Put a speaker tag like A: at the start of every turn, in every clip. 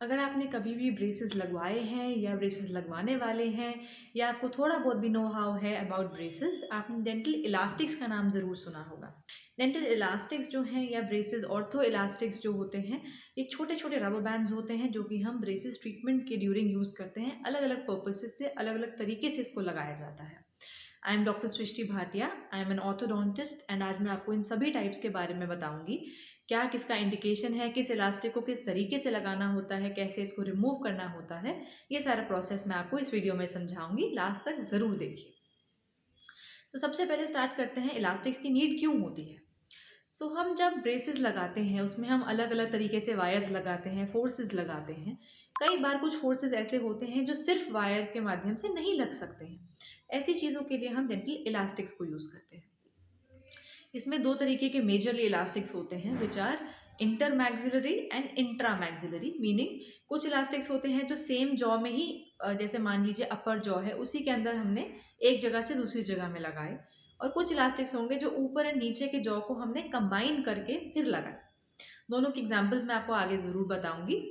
A: अगर आपने कभी भी ब्रेसेस लगवाए हैं या ब्रेसेस लगवाने वाले हैं या आपको थोड़ा बहुत भी नो हाउ है अबाउट ब्रेसेस, आपने डेंटल इलास्टिक्स का नाम ज़रूर सुना होगा। डेंटल इलास्टिक्स जो हैं या ब्रेसेस ऑर्थो इलास्टिक्स जो होते हैं, एक छोटे छोटे रबर बैंड्स होते हैं जो कि हम ब्रेसेस ट्रीटमेंट के ड्यूरिंग यूज़ करते हैं। अलग अलग पर्पसेस से अलग अलग तरीके से इसको लगाया जाता है। I am doctor Srishti Bhatia, I am an orthodontist and आज मैं आपको इन सभी टाइप्स के बारे में बताऊंगी। क्या किसका इंडिकेशन है, किस इलास्टिक को किस तरीके से लगाना होता है, कैसे इसको रिमूव करना होता है, ये सारा प्रोसेस मैं आपको इस वीडियो में समझाऊंगी। लास्ट तक ज़रूर देखिए। तो सबसे पहले स्टार्ट करते हैं इलास्टिक्स की नीड क्यों होती है। हम जब ब्रेसेस लगाते हैं उसमें हम अलग अलग तरीके से वायर्स लगाते हैं, फोर्सेस लगाते हैं। कई बार कुछ फोर्सेस ऐसे होते हैं जो सिर्फ वायर के माध्यम से नहीं लग सकते हैं। ऐसी चीज़ों के लिए हम डेंटल इलास्टिक्स को यूज़ करते हैं। इसमें दो तरीके के मेजरली इलास्टिक्स होते हैं which are inter maxillary and intra maxillary. Meaning कुछ इलास्टिक्स होते हैं जो सेम जॉ में ही जैसे मान लीजिए अपर जॉ है उसी के अंदर हमने एक जगह से दूसरी जगह में लगाए, और कुछ इलास्टिक्स होंगे जो ऊपर एंड नीचे के जॉ को हमने कंबाइन करके फिर लगाए। दोनों की एग्जांपल्स मैं आपको आगे ज़रूर बताऊंगी।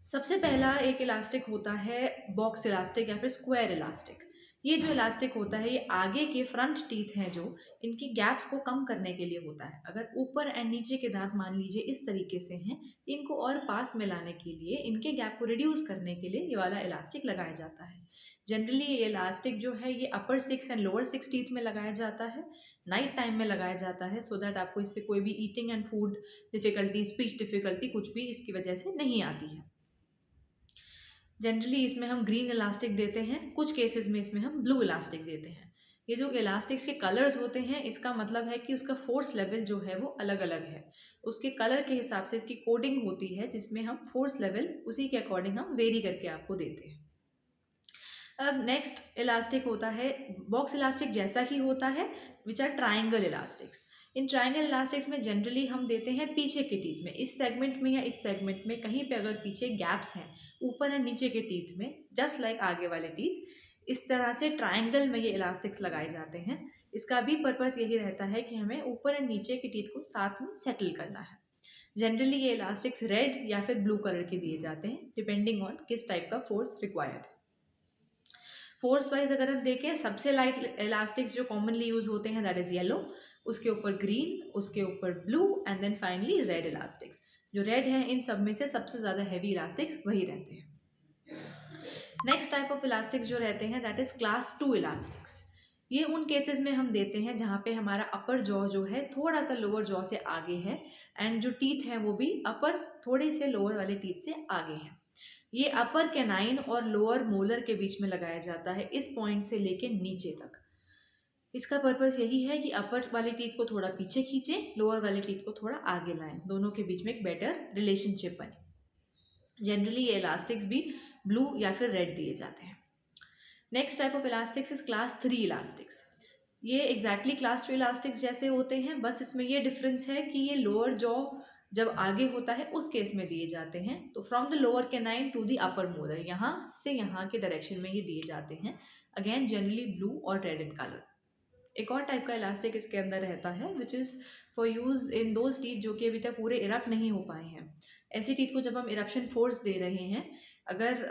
A: सबसे पहला एक इलास्टिक होता है बॉक्स इलास्टिक या फिर स्क्वायर इलास्टिक। ये जो इलास्टिक होता है ये आगे के फ्रंट टीथ हैं जो इनकी गैप्स को कम करने के लिए होता है। अगर ऊपर एंड नीचे के दांत मान लीजिए इस तरीके से हैं, इनको और पास में लाने के लिए, इनके गैप को रिड्यूस करने के लिए ये वाला इलास्टिक लगाया जाता है। जनरली ये इलास्टिक जो है ये अपर 6 एंड लोअर 6 टीथ में लगाया जाता है। नाइट टाइम में लगाया जाता है सो दैट आपको इससे कोई भी eating and food difficulty, speech difficulty कुछ भी इसकी वजह से नहीं आती है। जनरली इसमें हम ग्रीन इलास्टिक देते हैं, कुछ केसेस में इसमें हम ब्लू इलास्टिक देते हैं। ये जो इलास्टिक्स के कलर्स होते हैं इसका मतलब है कि उसका फोर्स लेवल जो है वो अलग अलग है। उसके कलर के हिसाब से इसकी कोडिंग होती है जिसमें हम फोर्स लेवल उसी के अकॉर्डिंग हम वेरी करके आपको देते हैं। अब नेक्स्ट इलास्टिक होता है बॉक्स इलास्टिक जैसा ही होता है विच आर ट्राइंगल इलास्टिक्स। इन ट्राइंगल इलास्टिक्स में जनरली हम देते हैं पीछे के टीथ में, इस सेगमेंट में या इस सेगमेंट में कहीं पे अगर पीछे गैप्स हैं ऊपर या नीचे के टीथ में, जस्ट लाइक आगे वाले टीथ, इस तरह से ट्राइंगल में ये इलास्टिक्स लगाए जाते हैं। इसका भी पर्पस यही रहता है कि हमें ऊपर या नीचे के टीथ को साथ में सेटल करना है। जनरली ये इलास्टिक्स रेड या फिर ब्लू कलर के दिए जाते हैं डिपेंडिंग ऑन किस टाइप का फोर्स रिक्वायर्ड है। फोर्स वाइज अगर हम देखें, सबसे लाइट इलास्टिक्स जो कॉमनली यूज होते हैं दैट इज येलो, उसके ऊपर ग्रीन, उसके ऊपर blue and then finally red elastics. जो रेड है इन सब में से सबसे ज़्यादा हैवी इलास्टिक्स वही रहते हैं। नेक्स्ट टाइप ऑफ इलास्टिक्स जो रहते हैं दैट इज क्लास 2 इलास्टिक्स। ये उन केसेस में हम देते हैं जहाँ पे हमारा अपर जॉ जो है थोड़ा सा लोअर जॉ से आगे है एंड जो टीथ है वो भी अपर थोड़े से लोअर वाले टीथ से आगे हैं। ये अपर कैनाइन और लोअर मोलर के बीच में लगाया जाता है, इस पॉइंट से लेके नीचे तक। इसका पर्पस यही है कि अपर वाले टीथ को थोड़ा पीछे खींचें, लोअर वाले टीथ को थोड़ा आगे लाएं, दोनों के बीच में एक बेटर रिलेशनशिप बने। जनरली ये इलास्टिक्स भी ब्लू या फिर रेड दिए जाते हैं। Next type of elastics is class 3 elastics. ये एग्जैक्टली क्लास 2 इलास्टिक्स जैसे होते हैं, बस इसमें ये डिफरेंस है कि ये लोअर जॉ जब आगे होता है उस केस में दिए जाते हैं। तो from the lower canine to the upper molar, यहाँ से यहाँ के डायरेक्शन में ये दिए जाते हैं। अगेन जनरली ब्लू और रेड इन कलर। एक और टाइप का इलास्टिक इसके अंदर रहता है which is for use in those teeth जो कि अभी तक पूरे इरप्ट नहीं हो पाए हैं। ऐसी टीथ को जब हम इरप्शन फोर्स दे रहे हैं, अगर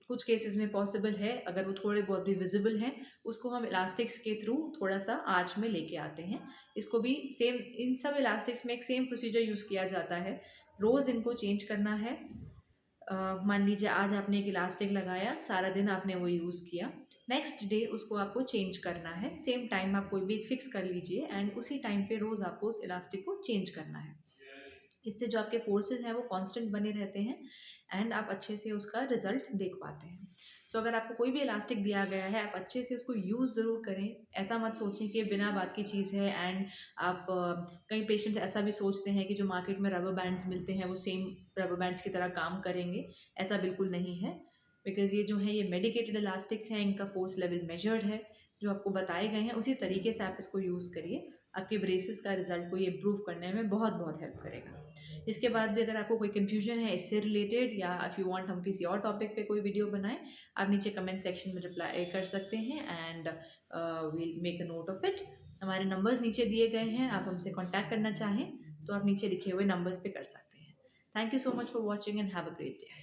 A: कुछ केसेस में पॉसिबल है, अगर वो थोड़े बहुत भी विजिबल हैं, उसको हम इलास्टिक्स के थ्रू थोड़ा सा आर्च में लेके आते हैं। इसको भी सेम, इन सब इलास्टिक्स में एक सेम प्रोसीजर यूज़ किया जाता है। रोज़ इनको चेंज करना है। मान लीजिए आज आपने एक इलास्टिक लगाया, सारा दिन आपने वो यूज़ किया, नेक्स्ट डे उसको आपको चेंज करना है। सेम टाइम आप कोई भी एक फिक्स कर लीजिए एंड उसी टाइम पे रोज़ आपको उस इलास्टिक को चेंज करना है। इससे जो आपके फोर्सेस हैं वो कांस्टेंट बने रहते हैं एंड आप अच्छे से उसका रिजल्ट देख पाते हैं। अगर आपको कोई भी इलास्टिक दिया गया है, आप अच्छे से उसको यूज़ ज़रूर करें। ऐसा मत सोचें कि ये बिना बात की चीज़ है एंड आप कई पेशेंट्स ऐसा भी सोचते हैं कि जो मार्केट में रबर बैंड्स मिलते हैं वो सेम रबर बैंड्स की तरह काम करेंगे। ऐसा बिल्कुल नहीं है, बिकॉज़ ये जो है ये मेडिकेटेड इलास्टिक्स हैं, इनका फोर्स लेवल मेजर्ड है। जो आपको बताए गए हैं उसी तरीके से आप इसको यूज़ करिए। आपके ब्रेसेस का रिजल्ट को ये इम्प्रूव करने में बहुत बहुत हेल्प करेगा। इसके बाद भी अगर आपको कोई कन्फ्यूजन है इससे रिलेटेड या इफ़ यू वांट हम किसी और टॉपिक पे कोई वीडियो बनाएं, आप नीचे कमेंट सेक्शन में रिप्लाई कर सकते हैं and we'll make a note of it. हमारे नंबर्स नीचे दिए गए हैं, आप हमसे कॉन्टैक्ट करना चाहें तो आप नीचे लिखे हुए नंबर्स पे कर सकते हैं। Thank you so much for watching and have a great day.